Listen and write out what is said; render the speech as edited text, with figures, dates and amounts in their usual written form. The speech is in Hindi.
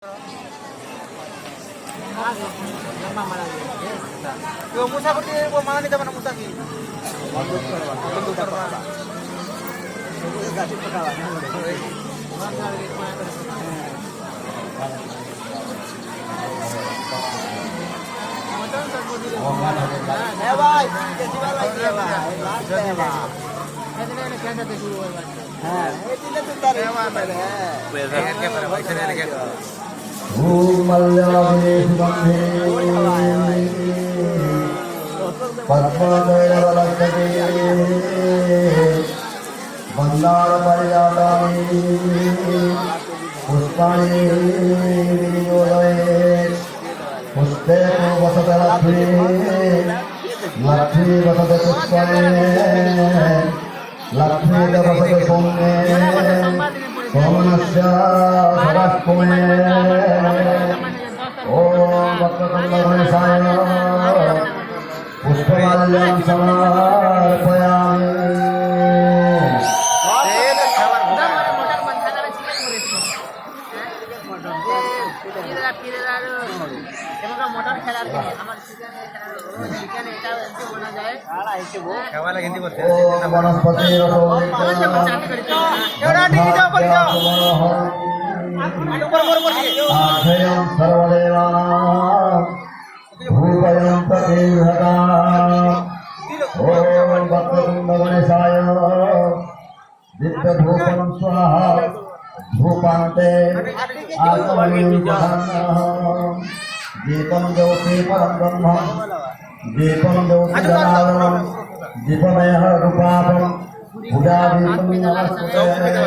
Yo Musa ko din ko mana ni mana Musa ki. बंदार पर्यादानी पुष्पाणि पुष्पे वसते लक्ष्मी लक्ष्मी वसते पुष्पाणि लक्ष्मी वसते सौम्ये सोमनस्य सरस्पुमे ओम भक्तकंदगणेशाय पुष्पमाल्यं समर्पयामि। दीपं ज्योति परं ब्रह्म दीपं ज्योति जनार्दनम् दीपमेह रूपापं पूजा दीपं नमस्ते।